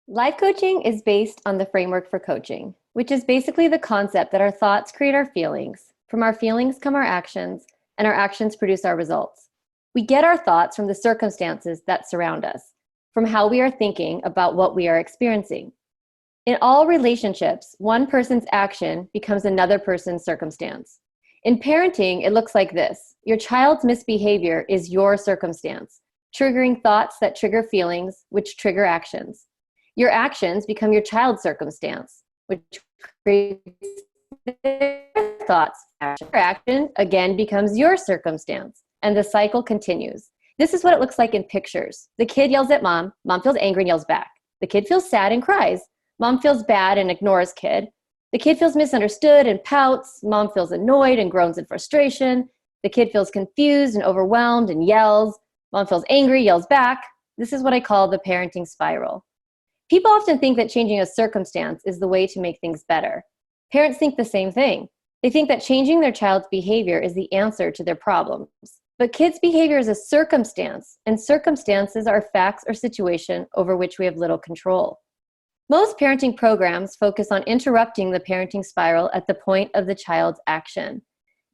Life coaching is based on the framework for coaching, which is basically the concept that our thoughts create our feelings. From our feelings come our actions, and our actions produce our results. We get our thoughts from the circumstances that surround us, from how we are thinking about what we are experiencing. In all relationships, one person's action becomes another person's circumstance. In parenting, it looks like this. Your child's misbehavior is your circumstance, triggering thoughts that trigger feelings, which trigger actions. Your actions become your child's circumstance, which creates their thoughts. Your action again becomes your circumstance, and the cycle continues. This is what it looks like in pictures. The kid yells at mom, mom feels angry and yells back. The kid feels sad and cries. Mom feels bad and ignores kid. The kid feels misunderstood and pouts. Mom feels annoyed and groans in frustration. The kid feels confused and overwhelmed and yells. Mom feels angry, yells back. This is what I call the parenting spiral. People often think that changing a circumstance is the way to make things better. Parents think the same thing. They think that changing their child's behavior is the answer to their problems. But kids' behavior is a circumstance, and circumstances are facts or situation over which we have little control. Most parenting programs focus on interrupting the parenting spiral at the point of the child's action.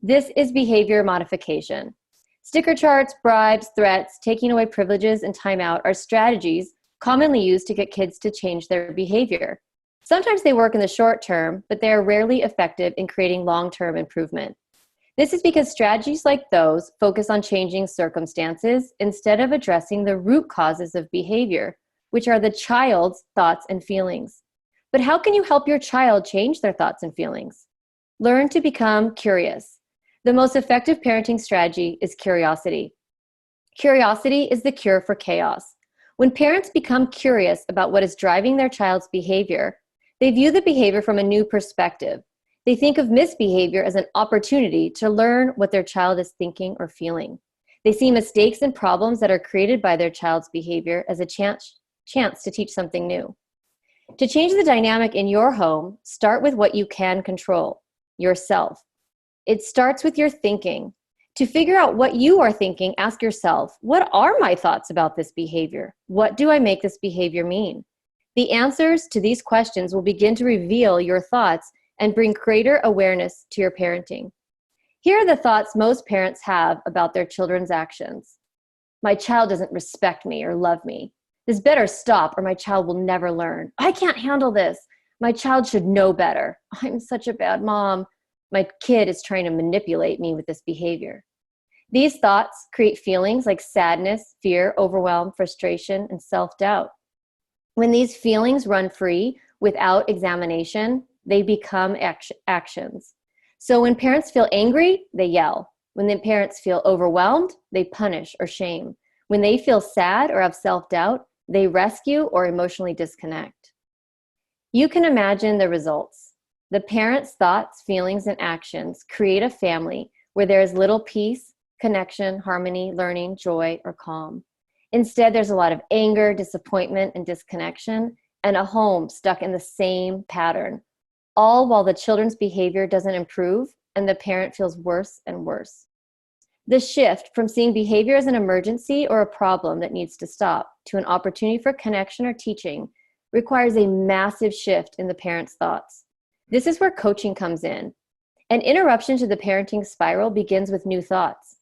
This is behavior modification. Sticker charts, bribes, threats, taking away privileges, and timeout are strategies commonly used to get kids to change their behavior. Sometimes they work in the short term, but they are rarely effective in creating long-term improvement. This is because strategies like those focus on changing circumstances instead of addressing the root causes of behavior, which are the child's thoughts and feelings. But how can you help your child change their thoughts and feelings? Learn to become curious. The most effective parenting strategy is curiosity. Curiosity is the cure for chaos. When parents become curious about what is driving their child's behavior, they view the behavior from a new perspective. They think of misbehavior as an opportunity to learn what their child is thinking or feeling. They see mistakes and problems that are created by their child's behavior as a chance to teach something new. To change the dynamic in your home, start with what you can control, yourself. It starts with your thinking. To figure out what you are thinking, ask yourself, what are my thoughts about this behavior? What do I make this behavior mean? The answers to these questions will begin to reveal your thoughts and bring greater awareness to your parenting. Here are the thoughts most parents have about their children's actions. My child doesn't respect me or love me. This better stop or my child will never learn. I can't handle this. My child should know better. I'm such a bad mom. My kid is trying to manipulate me with this behavior. These thoughts create feelings like sadness, fear, overwhelm, frustration, and self-doubt. When these feelings run free without examination, they become actions. So when parents feel angry, they yell. When the parents feel overwhelmed, they punish or shame. When they feel sad or have self-doubt, they rescue or emotionally disconnect. You can imagine the results. The parents' thoughts, feelings, and actions create a family where there is little peace, connection, harmony, learning, joy, or calm. Instead, there's a lot of anger, disappointment, and disconnection, and a home stuck in the same pattern, all while the children's behavior doesn't improve and the parent feels worse and worse. The shift from seeing behavior as an emergency or a problem that needs to stop to an opportunity for connection or teaching requires a massive shift in the parent's thoughts. This is where coaching comes in. An interruption to the parenting spiral begins with new thoughts.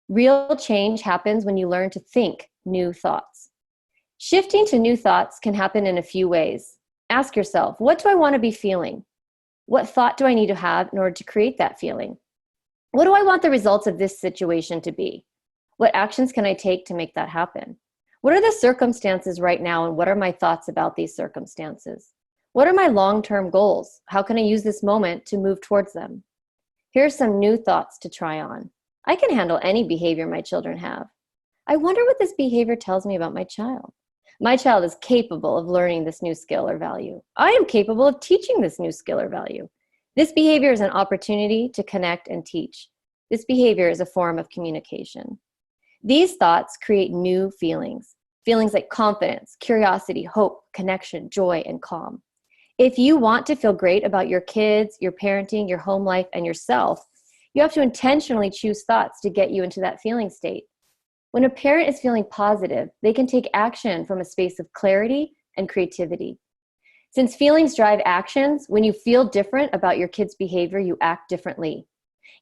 Real change happens when you learn to think new thoughts. Shifting to new thoughts can happen in a few ways. Ask yourself, what do I want to be feeling? What thought do I need to have in order to create that feeling? What do I want the results of this situation to be? What actions can I take to make that happen? What are the circumstances right now, and what are my thoughts about these circumstances? What are my long-term goals? How can I use this moment to move towards them? Here are some new thoughts to try on. I can handle any behavior my children have. I wonder what this behavior tells me about my child. My child is capable of learning this new skill or value. I am capable of teaching this new skill or value. This behavior is an opportunity to connect and teach. This behavior is a form of communication. These thoughts create new feelings like confidence, curiosity, hope, connection, joy, and calm. If you want to feel great about your kids, your parenting, your home life, and yourself, you have to intentionally choose thoughts to get you into that feeling state. When a parent is feeling positive, they can take action from a space of clarity and creativity. Since feelings drive actions, when you feel different about your kid's behavior, you act differently.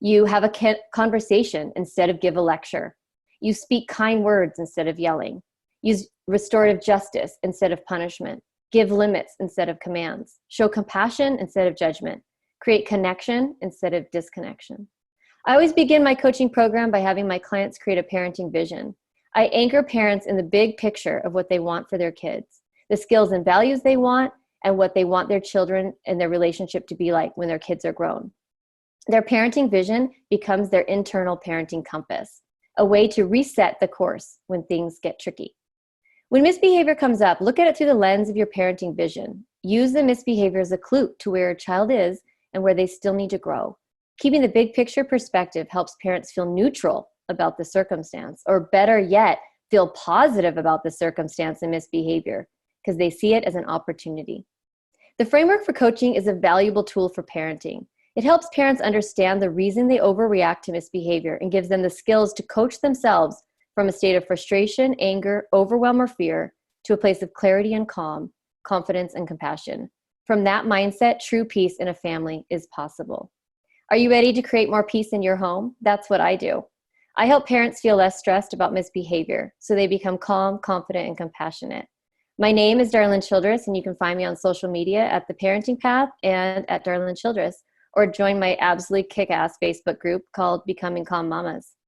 You have a conversation instead of give a lecture. You speak kind words instead of yelling. Use restorative justice instead of punishment. Give limits instead of commands. Show compassion instead of judgment. Create connection instead of disconnection. I always begin my coaching program by having my clients create a parenting vision. I anchor parents in the big picture of what they want for their kids, the skills and values they want, and what they want their children and their relationship to be like when their kids are grown. Their parenting vision becomes their internal parenting compass, a way to reset the course when things get tricky. When misbehavior comes up, look at it through the lens of your parenting vision. Use the misbehavior as a clue to where a child is and where they still need to grow. Keeping the big picture perspective helps parents feel neutral about the circumstance, or better yet, feel positive about the circumstance and misbehavior because they see it as an opportunity. The framework for coaching is a valuable tool for parenting. It helps parents understand the reason they overreact to misbehavior and gives them the skills to coach themselves from a state of frustration, anger, overwhelm, or fear to a place of clarity and calm, confidence and compassion. From that mindset, true peace in a family is possible. Are you ready to create more peace in your home? That's what I do. I help parents feel less stressed about misbehavior so they become calm, confident, and compassionate. My name is Darlynn Childress, and you can find me on social media at The Parenting Path and at Darlynn Childress, or join my absolutely kick-ass Facebook group called Becoming Calm Mamas.